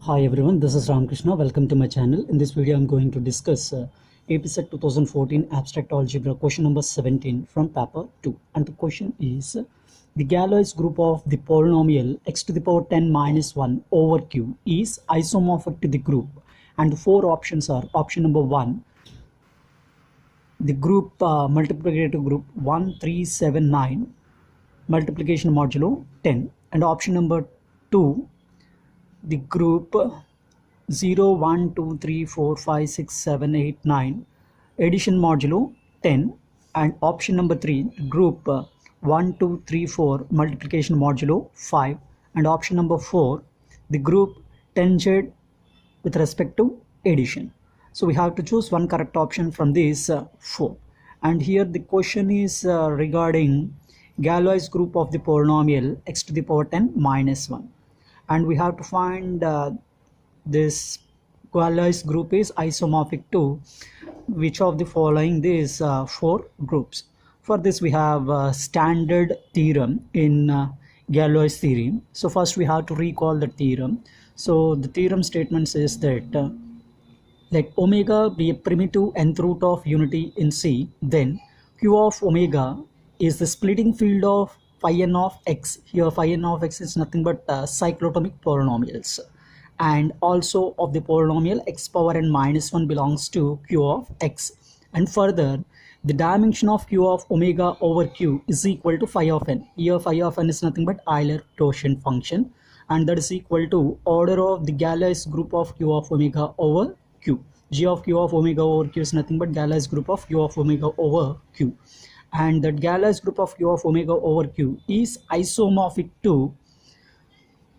Hi everyone, this is Ramakrishna. Welcome to my channel. In this video, I'm going to discuss APSET 2014 Abstract Algebra question number 17 from paper 2. And the question is, the Galois group of the polynomial x to the power 10 minus 1 over q is isomorphic to the group. And the four options are: option number 1, the group multiplicative group 1, 3, 7, 9, multiplication modulo 10. And option number 2, the group 0, 1, 2, 3, 4, 5, 6, 7, 8, 9, addition modulo 10. And option number 3, group 1, 2, 3, 4, multiplication modulo 5. And option number 4, the group tangent with respect to addition. So we have to choose one correct option from these four. And here the question is regarding Galois group of the polynomial x to the power 10 minus 1. And we have to find this Galois group is isomorphic to which of the following these four groups. For this we have a standard theorem in Galois theory. So first we have to recall the theorem. So the theorem statement says that let omega be a primitive nth root of unity in C, then Q of omega is the splitting field of phi n of x. Here phi n of x is nothing but cyclotomic polynomials, and also of the polynomial x power n minus 1 belongs to Q of x. And further, the dimension of Q of omega over Q is equal to phi of n. Here phi of n is nothing but Euler-Quotient function, and that is equal to order of the Galois group of Q of omega over Q. G of Q of omega over Q is nothing but Galois group of Q of omega over Q. And that Galois group of Q of omega over Q is isomorphic to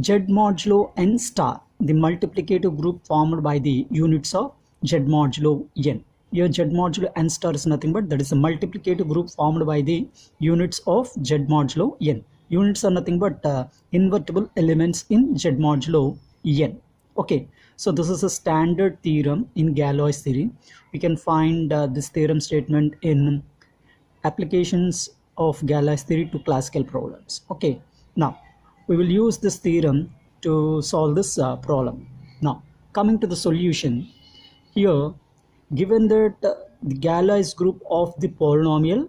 Z modulo n star, the multiplicative group formed by the units of Z modulo n. Here Z modulo n star is nothing but that is a multiplicative group formed by the units of Z modulo n. Units are nothing but invertible elements in Z modulo n. Okay, so this is a standard theorem in Galois theory. We can find this theorem statement in applications of Galois theory to classical problems. Okay, now we will use this theorem to solve this problem. Now coming to the solution, here given that the Galois group of the polynomial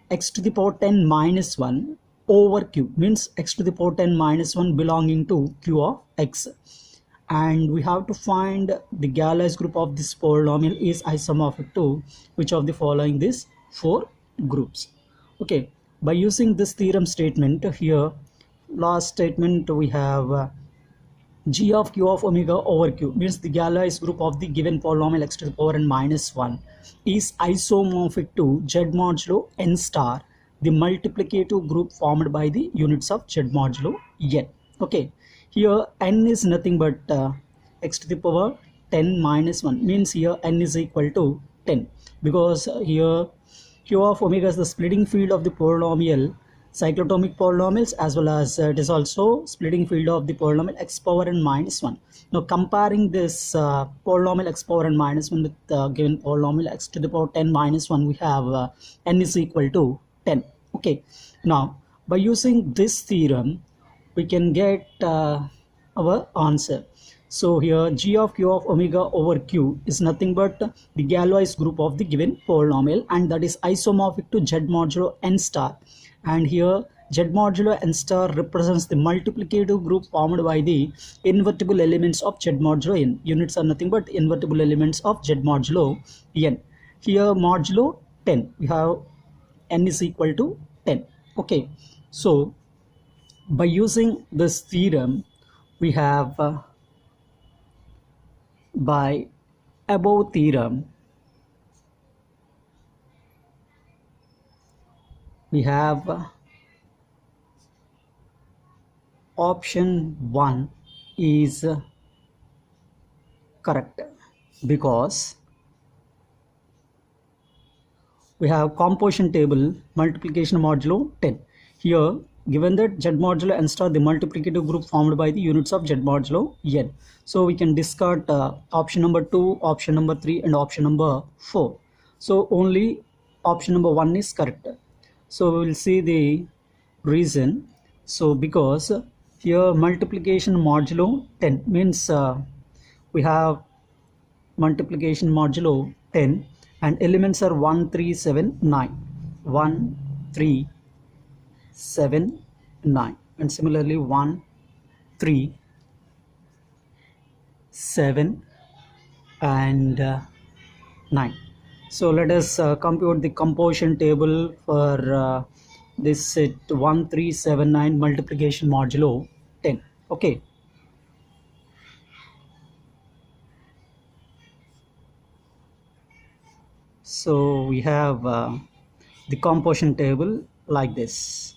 x to the power 10 minus 1 over q means x to the power 10 minus 1 belonging to q of x, and we have to find the Galois group of this polynomial is isomorphic to which of the following these four groups. Okay, by using this theorem statement, here last statement we have g of q of omega over q means the Galois group of the given polynomial x to the power n minus 1 is isomorphic to Z modulo n star, the multiplicative group formed by the units of Z modulo n. Okay, here n is nothing but x to the power 10 minus 1 means here n is equal to 10, because here Q of omega is the splitting field of the polynomial cyclotomic polynomials, as well as it is also splitting field of the polynomial x power n minus 1. Now comparing this polynomial x power n minus 1 with given polynomial x to the power 10 minus 1, we have n is equal to 10. Okay, now by using this theorem we can get our answer. So here g of q of omega over q is nothing but the Galois group of the given polynomial, and that is isomorphic to Z modulo n star. And here Z modulo n star represents the multiplicative group formed by the invertible elements of Z modulo n. Units are nothing but invertible elements of Z modulo n. Here modulo 10, we have n is equal to 10. Okay, so by using this theorem we have by above theorem we have option 1 is correct, because we have composition table multiplication modulo 10. Here given that Z modulo n star the multiplicative group formed by the units of Z modulo n, so we can discard option number 2, option number 3 and option number 4. So only option number 1 is correct. So we will see the reason. So because here multiplication modulo 10 means we have multiplication modulo 10 and elements are 1 3 7 9, 1 3 7 9, and similarly 1 3 7 and 9. So let us compute the composition table for this set 1379 multiplication modulo 10. Okay, so we have the composition table like this.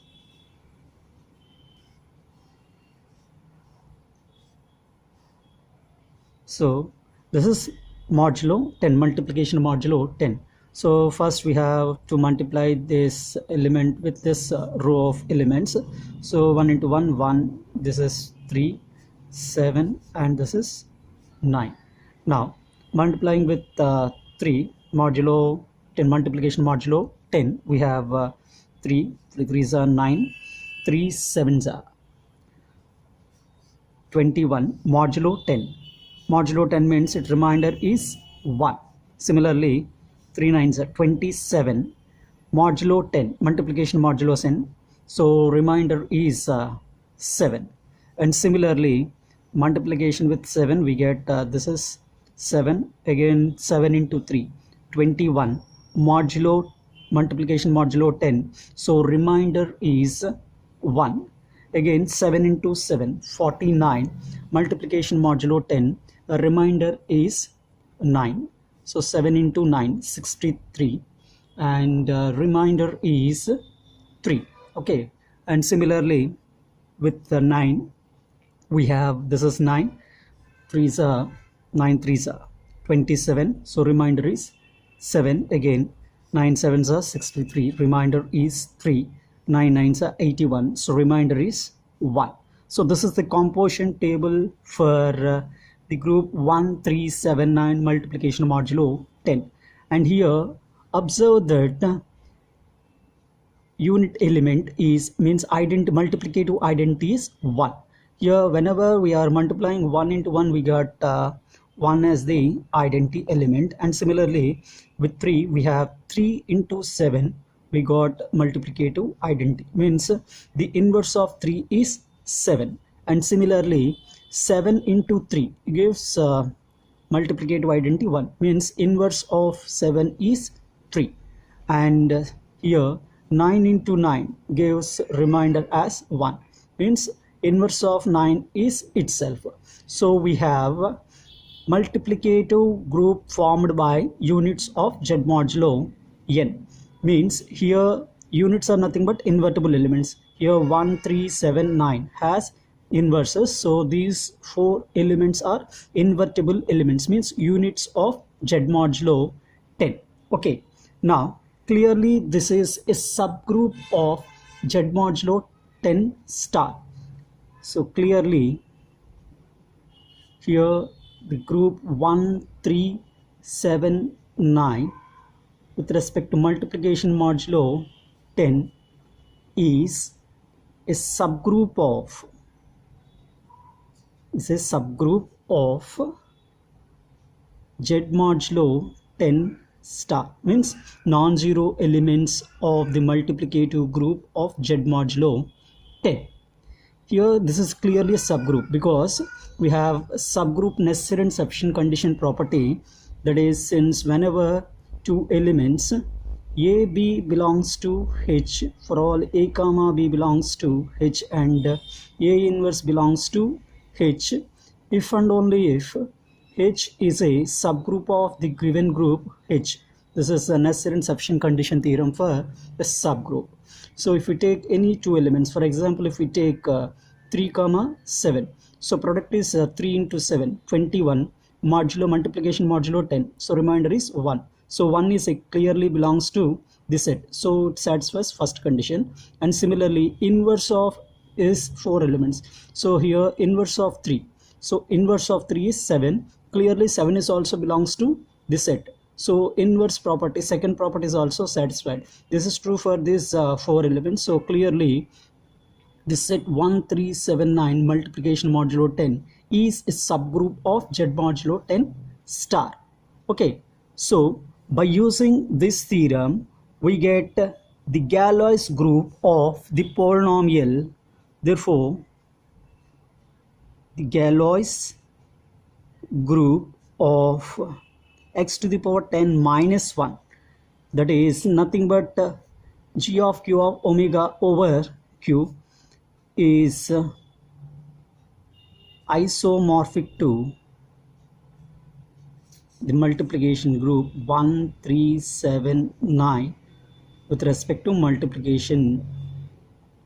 So this is modulo 10, multiplication modulo 10. So first we have to multiply this element with this row of elements. So 1 into 1, 1, this is 3, 7, and this is 9. Now multiplying with 3, modulo 10, multiplication modulo 10, we have 3, 3s are 9, 3 7s are 21, modulo 10. Modulo 10 means its remainder is 1. Similarly, 3 9s are 27, modulo 10, multiplication modulo 10, so remainder is 7. And similarly, multiplication with 7, we get this is 7, again 7 into 3, 21, modulo multiplication modulo 10, so remainder is 1. Again 7 into 7, 49, multiplication modulo 10, the remainder is 9. So 7 into 9, 63, and remainder is 3. Okay, and similarly with the 9, we have this is 9, 3s are 9, 3s are 27, so remainder is 7. Again 9 7s are 63, remainder is 3. 9 9s are 81, so remainder is 1. So this is the composition table for the group 1379 multiplication modulo 10. And here observe that unit element is means multiplicative identity is 1. Here whenever we are multiplying 1 into 1, we got 1 as the identity element, and similarly with 3 we have 3 into 7, we got multiplicative identity, means the inverse of 3 is 7. And similarly 7 into 3 gives multiplicative identity 1, means inverse of 7 is 3. And here 9 into 9 gives remainder as 1, means inverse of 9 is itself. So we have multiplicative group formed by units of Z modulo n, means here units are nothing but invertible elements. Here 1 3 7 9 has inverses, so these 4 elements are invertible elements, means units of Z modulo 10. Okay, now clearly this is a subgroup of Z modulo 10 star. So clearly here the group 1 3 7 9 with respect to multiplication modulo 10 is a subgroup of Z modulo 10 star, means non-zero elements of the multiplicative group of Z modulo 10. Here this is clearly a subgroup because we have a subgroup necessary and sufficient condition property, that is, since whenever two elements a b belongs to H, for all a comma b belongs to H and a inverse belongs to H, if and only if H is a subgroup of the given group H. This is a necessary and sufficient condition theorem for a subgroup. So if we take any two elements, for example if we take 3 comma 7, so product is 3 into 7, 21, modulo multiplication modulo 10, so remainder is 1. So 1 is clearly belongs to this set, so it satisfies first condition. And similarly inverse of is 4 elements, so here inverse of 3, so inverse of 3 is 7, clearly 7 is also belongs to this set, so inverse property, second property is also satisfied. This is true for these 4 elements, so clearly this set 1379 multiplication modulo 10 is a subgroup of Z modulo 10 star. Okay, so by using this theorem we get the Galois group of the polynomial. Therefore the Galois group of x to the power 10 minus 1, that is nothing but g of q of omega over q, is isomorphic to the multiplication group 1379 with respect to multiplication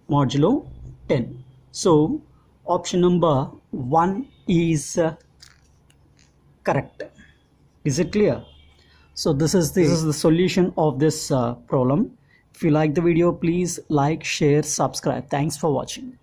modulo 10. So option number 1 is correct. Is it clear? So this is the solution of this problem. If you like the video, please like, share, subscribe. Thanks for watching.